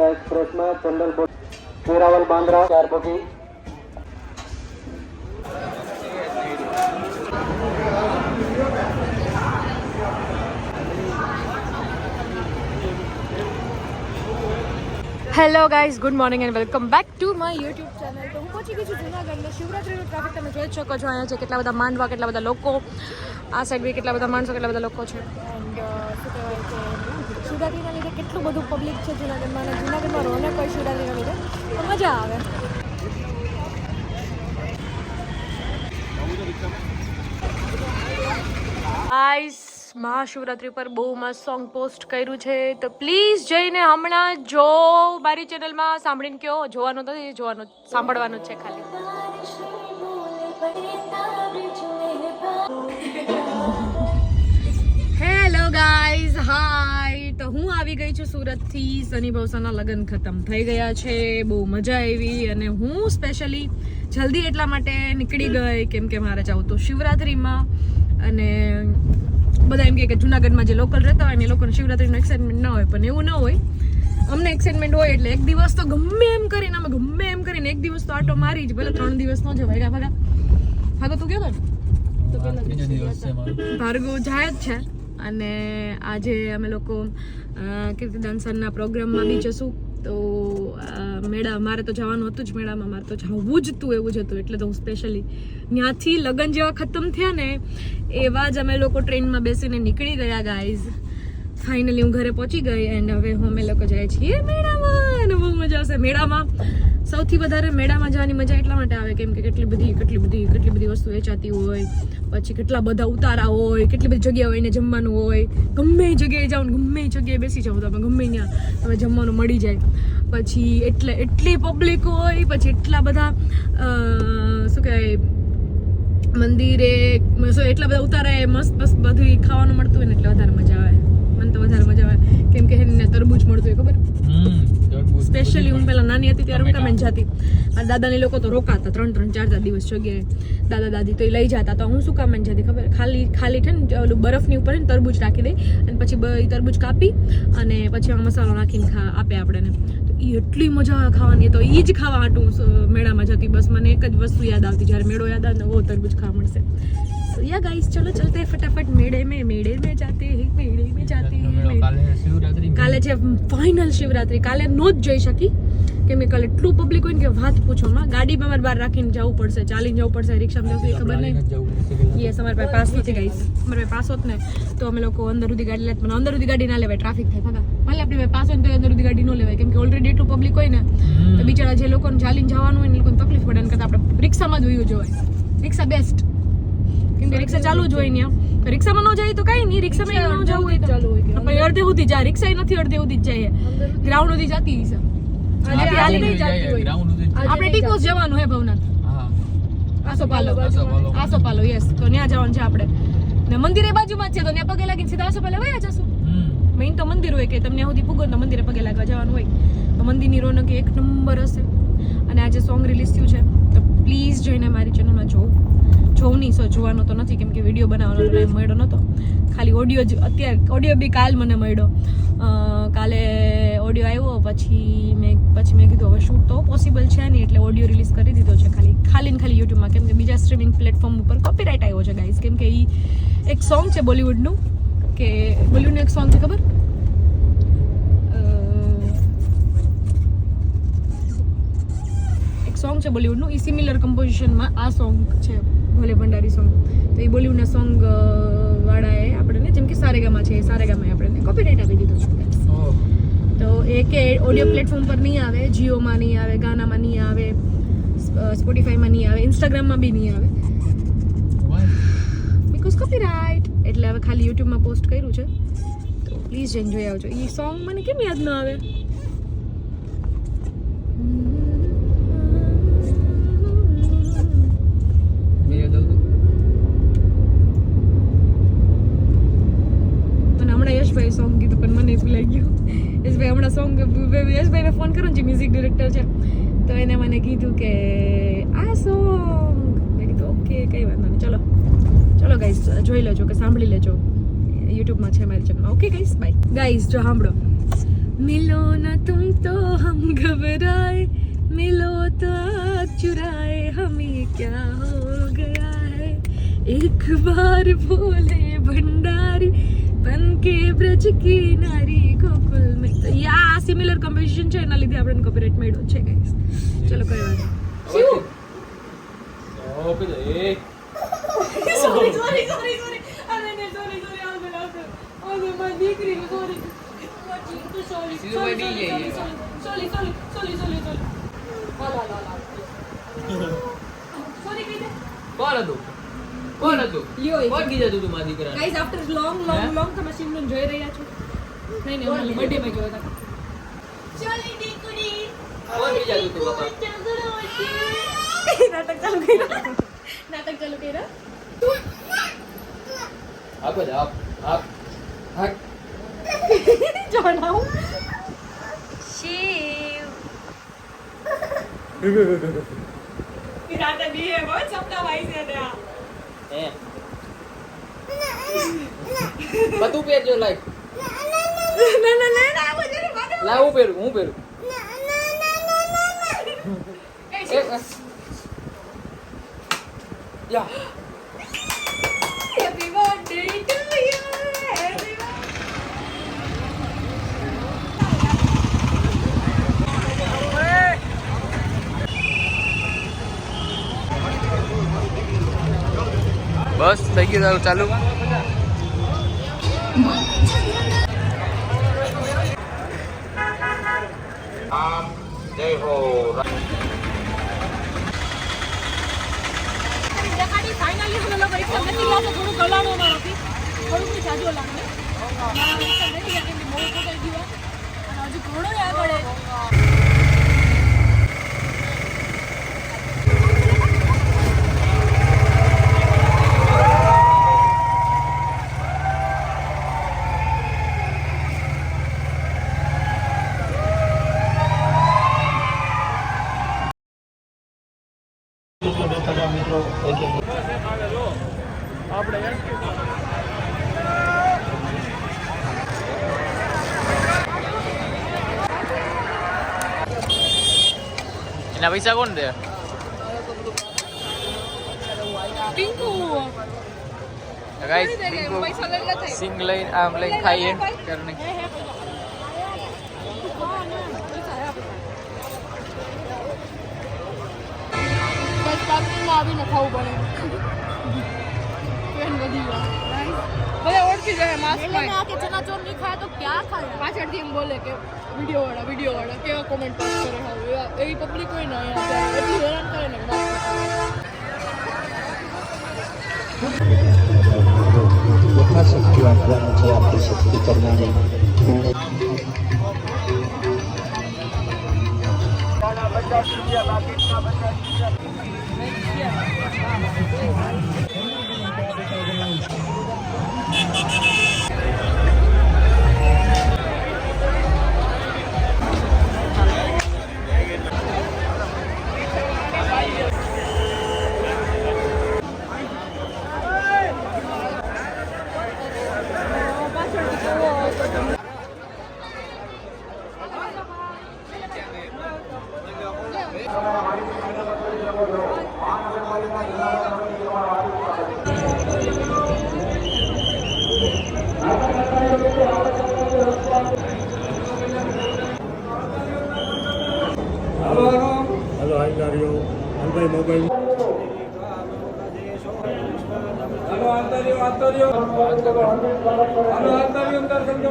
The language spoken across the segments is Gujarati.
एक्सप्रेस में चंदल Veraval Bandra 4 bogie. Hello guys, good morning and welcome back to my YouTube channel. તો હું પહોંચી ગઈ છું જૂનાગઢમાં. શિવરાત્રીનો ટ્રાફિક તમે જોઈ શકો છો. અહીંયા છે કેટલા બધા માંડવા, કેટલા બધા લોકો, આ સાઈડ બી કેટલા બધા માણસો, કેટલા બધા લોકો છે. એન્ડ શું કહેવાય કે શિવરાત્રીના લીધે કેટલું બધું પબ્લિક છે જૂનાગઢમાં, અને જૂનાગઢમાં રોનક હોય શિવરાત્રીના લીધે તો મજા આવે. ગાઈઝ, મહાશિવરાત્રી પર બહુ મસ્ત સોંગ પોસ્ટ કર્યું છે, તો પ્લીઝ જઈને હમણાં જો મારી ચેનલમાં સાંભળીને કયો. જોવાનું નથી, જોવાનું સાંભળવાનું જ છે ખાલી. હેલો ગાઈઝ, હાય. તો હું આવી ગઈ છું સુરતથી. સની ભવસાના લગ્ન ખતમ થઈ ગયા છે, બહુ મજા આવી, અને હું સ્પેશિયલી જલ્દી એટલા માટે નીકળી ગઈ કેમ કે મારે જવું તો શિવરાત્રીમાં. અને બધા એમ કે જૂનાગઢમાં જે લોકલ રહેતા હોય ને એ લોકોને શિવરાત્રીનો એક્સાઇટમેન્ટ ના હોય, પણ એવું ન હોય. અમને એક્સાઇટમેન્ટ હોય એટલે એક દિવસ તો ગમે એમ કરીને એક દિવસ તો આટો મારી જ, ભલે 3 દિવસ ન જવાય. ભાગો તું ગયો ને તો ભાર્ગવ જાય જ છે. અને આજે અમે લોકો કીર્તિદાન સરના પ્રોગ્રામમાં બી જશું. તો મેળા મારે તો જવાનું હતું જ, મેળામાં મારે તો જવું જ હતું, એવું જ હતું. એટલે તો હું સ્પેશિયલી ત્યાંથી લગ્ન જેવા ખતમ થયા ને એવા જ અમે લોકો ટ્રેનમાં બેસીને નીકળી ગયા ગાઈઝ. ફાઇનલી હું ઘરે પહોંચી ગઈ એન્ડ હવે અમે લોકો જાય છીએ મેળામાં, અને બહુ મજા આવશે. મેળામાં સૌથી વધારે મેળામાં જવાની મજા એટલા માટે આવે કેમ કે કેટલી બધી વસ્તુ વેચાતી હોય, પછી કેટલા બધા ઉતારા હોય, કેટલી બધી જગ્યા હોય ને જમવાનું હોય. ગમે એ જગ્યાએ જાઓ, ગમે એ જગ્યાએ બેસી જાઓ, તમે ગમે ત્યાં તમે જમવાનું મળી જાય. પછી એટલી પબ્લિક હોય, પછી એટલા બધા શું કહેવાય મંદિરે એટલા બધા ઉતારા મસ્ત બધું ખાવાનું મળતું હોય ને એટલે વધારે મજા આવે. મને તો વધારે મજા આવે કેમ કે એને તરબૂચ મળતું હોય, ખબર? સ્પેશિયલી હું પહેલા નાની હતી ત્યારે રૂકામેન જતી. મારા દાદાની લોકો તો રોકાતા 3-3, 4-4 દિવસ જગ્યાએ. દાદા દાદી તો એ લઈ જતા. તો હું શું કામેન જતી ખબર? ખાલી છે ને ઓલું બરફની ઉપર તરબૂચ રાખી દઈ અને પછી તરબૂચ કાપી અને પછી આમાં મસાલો નાખીને આપે આપણને. તો એ એટલી મજા આવે ખાવાની. તો એ જ ખાવા હાટું મેળામાં જતી. બસ મને એક જ વસ્તુ યાદ આવતી, જ્યારે મેળો યાદ આવે ને ઓ તરબૂચ ખાવા મળશે. या गाइस चलो चलते हैं फटाफट मेड़े में जाते हैं. કાલે છે ફાઇનલ શિવરાત્રી. કાલે નો જ જઈ શકી કેમ કે કાલે એટલું પબ્લિક હોય ને કે વાત પૂછો માં. ગાડીમાં મારે બહાર રાખીને જવું પડશે, ચાલીને જવું પડશે, રિક્ષામાં જવું ખબર નહીં. યસ, અમારે પાસે પાસ નથી ગાઈસ. અમારે પાસે પાસ હોત ને તો અમે લોકો અંદર સુધી ગાડી લેત, પણ અંદર સુધી ગાડી ના લેવાય, ટ્રાફિક થાય. ભલે આપણી પાસે પાસ હોય તો અંદર સુધી ગાડી ન લેવાય કેમ કે ઓલરેડી એટલું પબ્લિક હોય ને તો બિચારા જે લોકોને ચાલીને જવાનું હોય ને એ લોકોને તકલીફ પડે. એના કરતાં આપણે રિક્ષામાં જ વયું જોવાય. રિક્ષા બેસ્ટ કેમ કે રિક્ષા ચાલુ જ હોય ને. રિક્ષામાં ન જાય તો કઈ નહીં, રિક્ષામાં ન જવું હોય તો આપણે અડધે સુધી જાય. રિક્ષા નથી અડધે સુધી જ જાય, ગ્રાઉન્ડ સુધી જતી હશે. આપણે ટીકોસ જવાનું હે ભવનાથ, આસોપાલો. યસ, તો ત્યાં જવાનું છે આપણે. ને મંદિરે બાજુમાં જ છે, તો ત્યાં પગે લાગીને સીધા આસોપાલે વયા જશું. મેઇન તો મંદિર હોય કે તમને સુધી પૂગો તો મંદિરે પગે લાગવા જવાનું હોય. તો મંદિરની રોનક એક નંબર હશે. અને આજે સોંગ રિલીઝ થયું છે તો પ્લીઝ જોઈને મારી ચેનલમાં જોવું નહીં. જોવાનો તો નથી કેમ કે વિડીયો બનાવવાનો ટાઈમ મળ્યો નહોતો. ખાલી ઓડિયો જ અત્યારે, ઓડિયો બી કાલ મને મળ્યો. કાલે ઓડિયો આવ્યો પછી મેં કીધું હવે શૂટ તો પોસિબલ છે નહીં એટલે ઓડિયો રિલીઝ કરી દીધો છે ખાલી યુટ્યુબમાં. કેમ કે બીજા સ્ટ્રીમિંગ પ્લેટફોર્મ ઉપર કોપીરાઇટ આવ્યો છે ગાઈઝ. કેમ કે એ એક સોંગ છે બોલિવૂડનું, કે બોલિવૂડનું એક સોંગ છે ખબર, સોંગ છે બોલિવૂડનું. એ સિમિલર કમ્પોઝિશનમાં આ સોંગ છે, ભોલે ભંડારી સોંગ. તો એ બોલિવૂડના સોંગ વાળાએ આપણને, જેમ કે સારેગામાં છે, સારેગામાં આપણને કોપીરાઇટ આપી દીધો છે. તો એ કે ઓડિયો પ્લેટફોર્મ પર નહીં આવે, જીઓમાં નહીં આવે, ગાનામાં નહીં આવે, સ્પોટીફાઈમાં નહીં આવે, ઇન્સ્ટાગ્રામમાં બી નહીં આવે બીકોઝ કોપીરાઇટ. એટલે હવે ખાલી યુટ્યુબમાં પોસ્ટ કર્યું છે, તો પ્લીઝ જઈને જોઈ આવજો. એ સોંગ મને કેમ યાદ ન આવે? યશભાઈ સોંગ કીધું પણ મને ભૂલાઈ ગયું. યશભાઈ હમણાં સોંગ, યશભાઈને ફોન કરો જે મ્યુઝિક ડિરેક્ટર છે, તો એને મને કીધું કે આ સોંગ. મેં કીધું ઓકે, કઈ વાંધો નહીં, ચલો ગાઈઝ જોઈ લેજો કે સાંભળી લેજો. યુટ્યુબમાં છે મારી ચેનલમાં. Okay guys, by. ગાઈઝ જો સાંભળો, मिलो न तुम तो हम घबराए, मिलो तो आँख चुराए, हमें क्या हो गया है, एक बार बोले भंडारी बन के ब्रज की नारी गोकुल में. તો યા સિમિલર કમ્પોઝિશન છે એના લીધે આપણને કોપીરાઇટ મળ્યો છે ગાઈસ. ચલો કોઈ વાત નહીં. શિવ સોરી અરે ને સોરી અરે મારી દીકરી સોરી ગાઈસ આફ્ટર લોંગ તમે સિમરન જોઈ રહ્યા છો. નહીં બર્થડે માં જોયા હતા. ચોલી દીકરી નાટક ચાલુ કર્યા. જણાવું શિવ રાતે બી હે બહુ સપના ભાઈ છે ત્યાં બધું પહેરજો લાઈક ના મુજે માનો લાવ હું પહેરું યા હેપી બર્થડે ટુ યુ બસ થઈ ગયું ચાલુ. ફાઇનલી અમે લોકો એક સાથે ગયા તો થોડું ગલાણો માં હતી થોડું બી સાજો લાગે નથી કે મોર પકડી દીવા અને હજુ ઘણો આગળ એના પૈસા કોણ દે? પિંકુ ગાઈસ પિંકુ સિંગ લઈને આમ લઈને ખાઈએ કરને. આવીને ખાવું પડે. બધા ઓળખી જાય માસ્કમાં કે ચનાચોર નહીં ખાય તો ક્યાં ખાય. પાછળથી એમ બોલે કે વિડીયો વાળા કેવા કોમેન્ટ પાસ કરે. હવે એવી પબ્લિક હોય ને અહીંયા એટલું હેરાન કરે ને यथाशक्ति आपल्याला છે આપણી શક્તિ કરવાની हेलो हाई गाड़ियों भाई मोबाइल हेलो आंतरियो हेलो आंतरियो अंदर समझो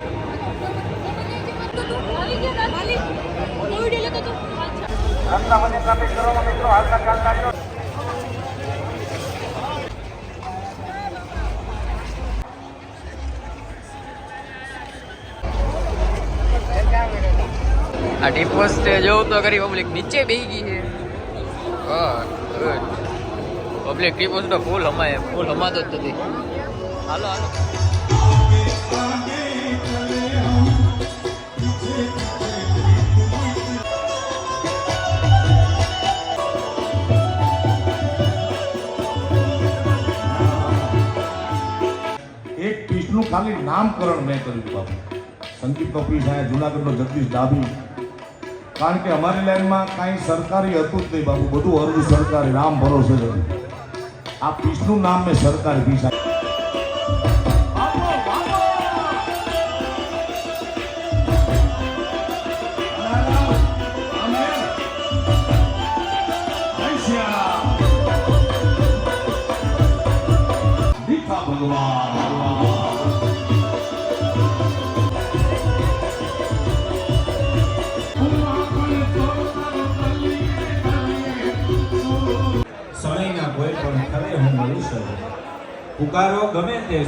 रस्तामध्ये ट्रॅफिक सर्व मित्र हालचाल चालणार આ ડીપોસ્ટ જોઉં તો કરી પબ્લિક નીચે બેસી ગઈ છે. પબ્લિક ડીપોસ્ટ તો ફૂલ હમાતો જ નથી. હાલો એક પીસનું ખાલી નામકરણ મેં કર્યું બાબુ. સંગીતનો પીસ આયા જુનાગઢનો જગદીશ ડાભી. કારણ કે અમારી લાઈનમાં કાંઈ સરકારી હતું જ નહીં બાબુ, બધું અર્ધ સરકારી, રામ ભરોસે જ હતું. આ પીસનું નામ મેં સરકારી પીસ આપ્યું. સમયના કોઈ પણ ખરે હું મળું છું. પુકારો ગમે તે.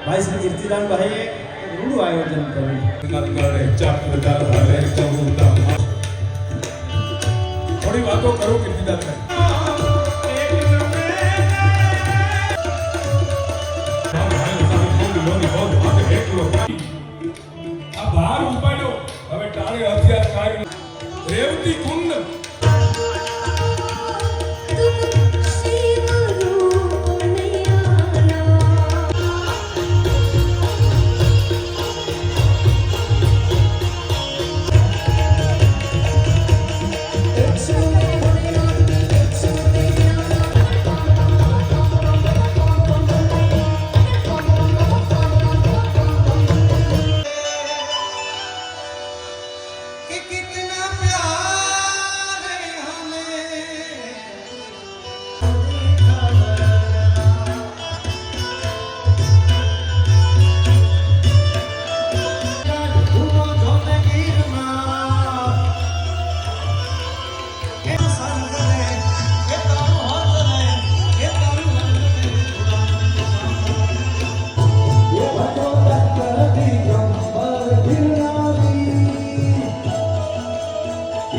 ભાઈ શ્રી કીર્તિદાનભાઈએ રૂડું આયોજન કર્યું. થોડી વાતો કરું કીર્તિદાનભાઈ. આ ભાર ઉપાડ્યો, હવે ટાળે હથિયાર કાઢી રેવતી કુંડ.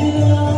Yeah.